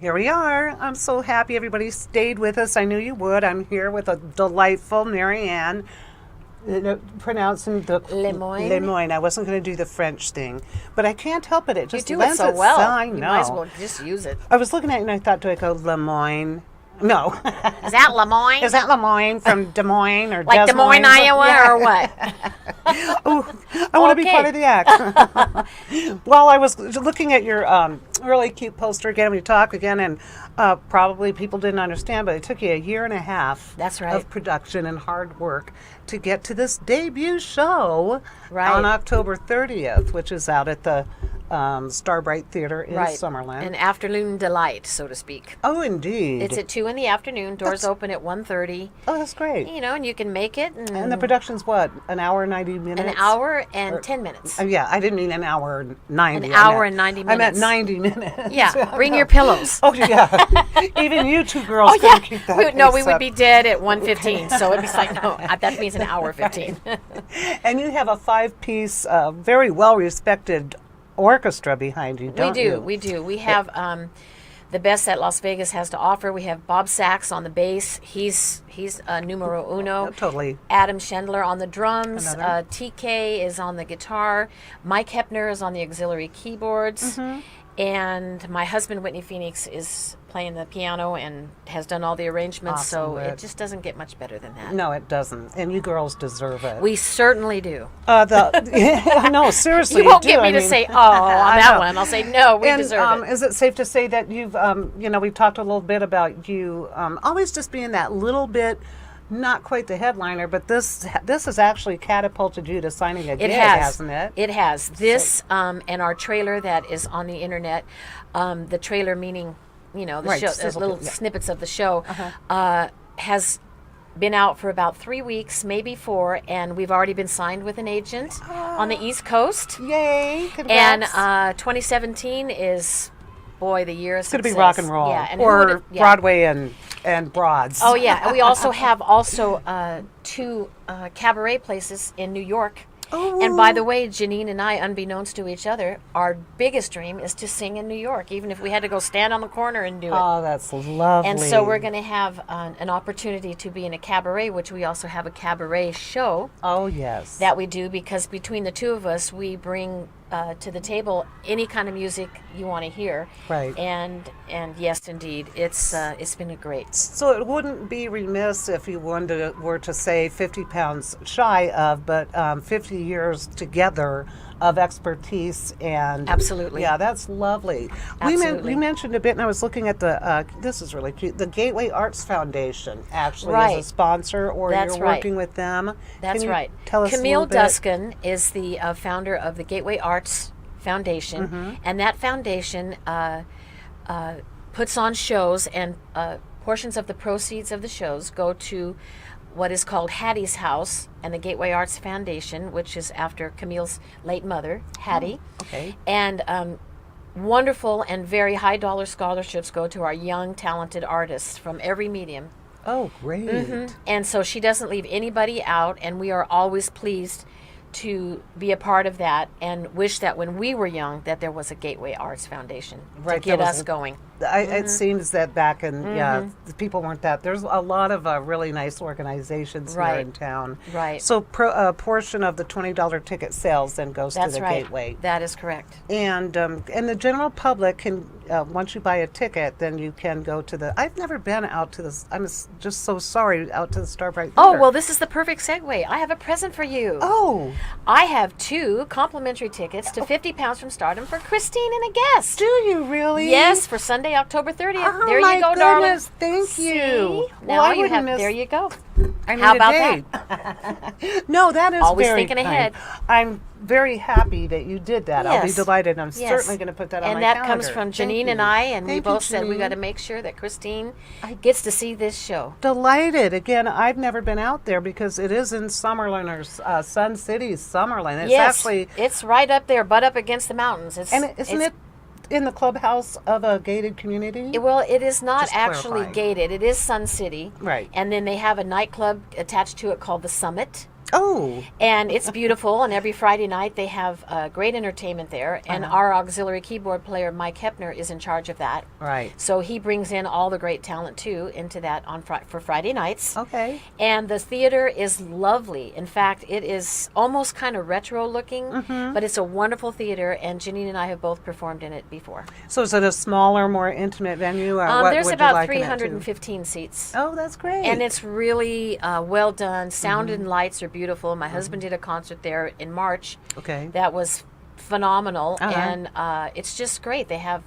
Here we are. I'm so happy everybody stayed with us. I knew you would. I'm here with a delightful Marianne, pronouncing the LeMoine. LeMoine. I wasn't going to do the French thing, but I can't help it. It just You do lends it so well. I know. You might as well just use it. I was looking at it and I thought, do I go LeMoine? No. Is that LeMoine? Is that LeMoine from Des Moines or like Des Moines, Iowa, Yeah. or what? Ooh, I want to be part of the act. Well, I was looking at your really cute poster again. We talk again, and probably people didn't understand, but it took you a year and a half That's right. of production and hard work to get to this debut show Right. on October 30th, which is out at the Starbright Theater in Summerlin. An afternoon delight, so to speak. Oh, indeed. It's at 2 in the afternoon. Doors open at 1:30. Oh, that's great. You know, and you can make it. And the production's what? An hour, 90 minutes? An hour and 10 minutes. Yeah, I didn't mean an hour and 90. An hour and 90 minutes. I meant 90 minutes. Yeah, bring your pillows. Oh, yeah. Even you two girls Oh, couldn't yeah. keep that we pace would up. be dead at 1:15. So it'd be like, no, that means an hour 15. And you have a five-piece, very well-respected orchestra behind you, don't you? We do. We have the best that Las Vegas has to offer. We have Bob Sachs on the bass. He's numero uno. Totally. Adam Schendler on the drums. Another. TK is on the guitar. Mike Hepner is on the auxiliary keyboards. Mm-hmm. And my husband, Whitney Phoenix, is playing the piano and has done all the arrangements. Awesome, so Whit. it just doesn't get much better than that. No, it doesn't. And you girls deserve it. We certainly do. No, seriously. You won't do. get me I to mean, say, oh, on I that know. one. I'll say, no, we And deserve it. is it safe to say that you've, we've talked a little bit about you always just being that little bit, not quite the headliner, but this has actually catapulted you to signing a gig, hasn't it? It has. This and our trailer that is on the internet, the trailer meaning, the Right, show, sizzle little bit, yeah. snippets of the show, has been out for about 3 weeks, maybe 4, and we've already been signed with an agent on the East Coast. Yay! And Congrats. 2017 is, boy, the year of It's going to be success. rock and roll, Yeah, and or Broadway and Broads. Oh yeah, and we also have 2 cabaret places in New York. Oh. And by the way, Jeneane and I, unbeknownst to each other, our biggest dream is to sing in New York, even if we had to go stand on the corner and do it. Oh, that's lovely. And so we're going to have an opportunity to be in a cabaret, which we also have a cabaret show Oh, yes. that we do, because between the two of us, we bring to the table any kind of music you want to hear. Right. And yes, indeed, it's been a great. So it wouldn't be remiss if you were to say 50 pounds shy of, but 50 years together of expertise and Absolutely. Yeah, that's lovely. Absolutely. You mentioned a bit, and I was looking at the this is really cute. The Gateway Arts Foundation actually Right. is a sponsor, or That's you're right. working with them. That's Can you right. Tell us Camille a little bit. Duskin is the founder of the Gateway Arts Foundation, Mm-hmm. and that foundation puts on shows, and portions of the proceeds of the shows go to what is called Hattie's House and the Gateway Arts Foundation, which is after Camille's late mother, Hattie. Okay. And wonderful and very high dollar scholarships go to our young, talented artists from every medium. Oh, great. And so she doesn't leave anybody out, and we are always pleased to be a part of that, and wish that when we were young that there was a Gateway Arts Foundation Right, to get that was us going. It seems that back in, the people weren't that. There's a lot of really nice organizations here Right. in town. Right. So a portion of the $20 ticket sales then goes That's to the right. Gateway. That is correct. And the general public can, once you buy a ticket, then you can go to the, I've never been out to this, I'm just so sorry, out to the Starbright Oh, Theater. well, this is the perfect segue. I have a present for you. Oh, I have 2 complimentary tickets to 50 Pounds From Stardom for Christine and a guest. do you really? Yes, for Sunday, October 30th. Oh, there my you go, darling. goodness, thank you. See? Well, Now I you wouldn't have. miss- There you go. I need How a about date. that? No, that is Always very thinking kind. ahead. I'm very happy that you did that. I'll be Yes. delighted. I'm Yes. certainly going to put that on and my that calendar. comes from Thank Jeneane you. and I, and we Thank you, both said we Jeneane. got to make sure that Christine gets to see this show. Delighted. Again, I've never been out there because it is in Summerlin, or Sun City, Summerlin. It's yes, actually, it's right up there, butt up against the mountains. and isn't it in the clubhouse of a gated community? Well, it is not Just actually clarifying. gated. It is Sun City. Right. And then they have a nightclub attached to it called the Summit. Oh. And it's beautiful, and every Friday night they have great entertainment there. And our auxiliary keyboard player, Mike Hepner, is in charge of that. Right. So he brings in all the great talent, too, into that for Friday nights. Okay. And the theater is lovely. In fact, it is almost kind of retro looking, but it's a wonderful theater, and Jeneane and I have both performed in it before. So is it a smaller, more intimate venue? Or what There's would you about liken it to? 315 seats. Oh, that's great. And it's really well done. Sound and lights are beautiful. My husband did a concert there in March. Okay. That was phenomenal, and it's just great. They have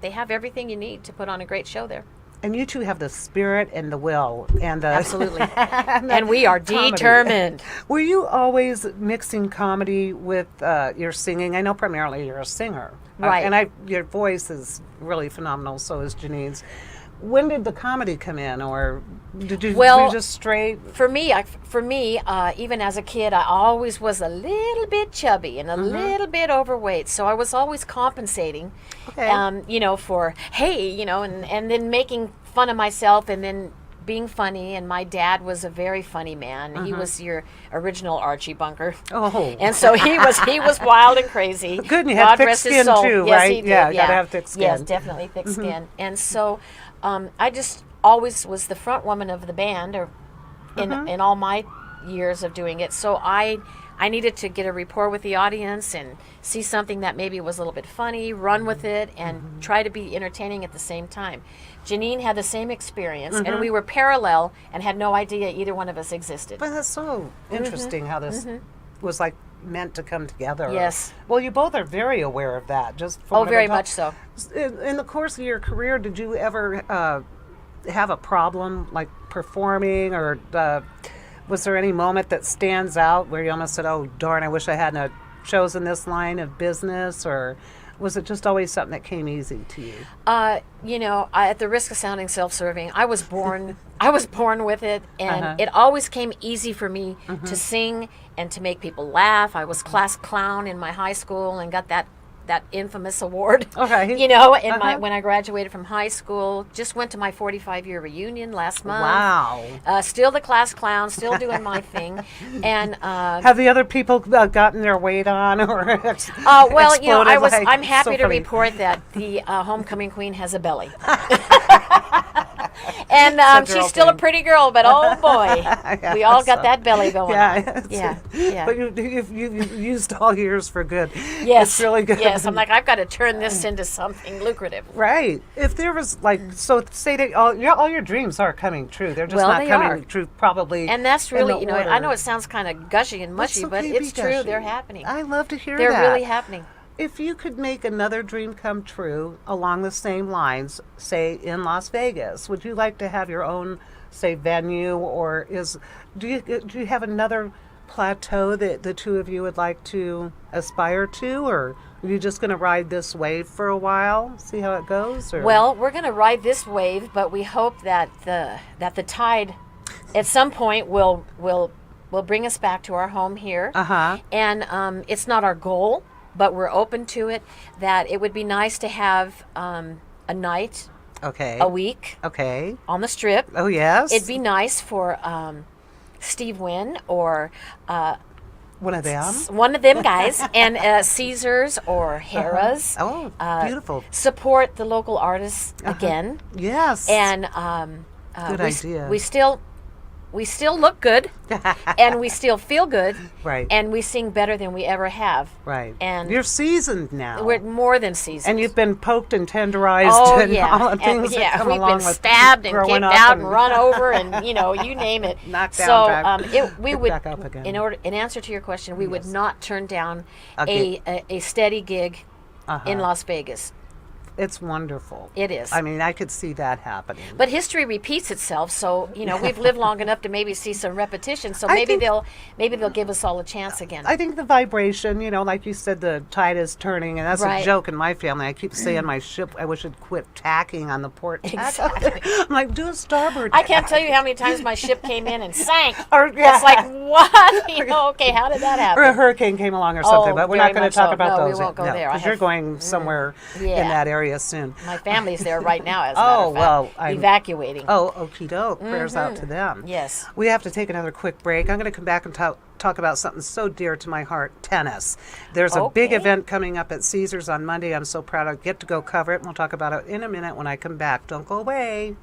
everything you need to put on a great show there. And you two have the spirit and the will and the Absolutely. And we are comedy. determined. Were you always mixing comedy with your singing? I know primarily you're a singer, Right. And your voice is really phenomenal. So is Jeneane's. When did the comedy come in, or did you, were you just straight? For me, even as a kid, I always was a little bit chubby and a little bit overweight. So I was always compensating, for, hey, and then making fun of myself and then being funny. And my dad was a very funny man. He was your original Archie Bunker. Oh. And so he was wild and crazy. Good, and you had thick rest his skin soul. too, Yes, right? he did. Yeah, gotta have thick skin. Yes, definitely thick skin. And so I just always was the front woman of the band, or in all my years of doing it. So I needed to get a rapport with the audience and see something that maybe was a little bit funny, run with it, and try to be entertaining at the same time. Jeneane had the same experience, and we were parallel and had no idea either one of us existed. But that's so interesting how this was like meant to come together. Yes. Well, you both are very aware of that. Just from Oh, what very I've much so. In the course of your career, did you ever have a problem like performing, or was there any moment that stands out where you almost said, "Oh, darn, I wish I hadn't chosen this line of business," or was it just always something that came easy to you? At the risk of sounding self-serving, I was born with it, and it always came easy for me to sing and to make people laugh. I was class clown in my high school and got that infamous award. Okay. When I graduated from high school. Just went to my 45-year reunion last month. Wow. Still the class clown, still doing my thing. And have the other people gotten their weight on, or exploded? I'm happy to funny. report that the homecoming queen has a belly. And she's still a pretty girl, but oh boy, we all got that belly going on. Yeah. But you've used all years for good. Yes. It's really good. Yes, I'm like, I've got to turn this into something lucrative. Right. If there was so say that all your dreams are coming true. They're just not they coming are. true probably. And that's really, in the I know order. it sounds kind of gushy and mushy, That's but okay to it's be true. gushy. They're happening. I love to hear They're that. really happening. If you could make another dream come true along the same lines, say in Las Vegas, would you like to have your own, say, venue, or do you have another plateau that the two of you would like to aspire to, or are you just going to ride this wave for a while, see how it goes? Or? Well, we're going to ride this wave, but we hope that the tide, at some point, will bring us back to our home here. And it's not our goal, but we're open to it. That it would be nice to have a night, a week, on the Strip. Oh yes. It'd be nice for Steve Wynn or one of them. One of them guys, and Caesars or Harrah's. Oh, beautiful. Support the local artists again. Yes. And good idea. We still look good, and we still feel good, right? And we sing better than we ever have, right? And you're seasoned now. We're more than seasoned. And you've been poked and tenderized, and all the things that come along with we've been stabbed and kicked out and run over, and you name it. Knocked down. We would, back up again. in answer to your question, we would not turn down a steady gig in Las Vegas. It's wonderful. It is. I mean, I could see that happening. But history repeats itself, so we've lived long enough to maybe see some repetition. So maybe they'll give us all a chance again. I think the vibration, like you said, the tide is turning, and that's a joke in my family. I keep saying my ship, I wish it'd quit tacking on the port tack. Exactly. I'm like, do a starboard. I can't tell you how many times my ship came in and sank. Yeah. It's like, what? Okay, how did that happen? Or a hurricane came along or something, but we're not going to talk about no, those. We won't go there. Because you're going somewhere in that area soon. My family's there right now, as a matter of fact, evacuating. Oh, okie doke. Prayers out to them. Yes. We have to take another quick break. I'm going to come back and talk talk about something so dear to my heart, tennis. There's a big event coming up at Caesars on Monday. I'm so proud I get to go cover it, and we'll talk about it in a minute when I come back. Don't go away.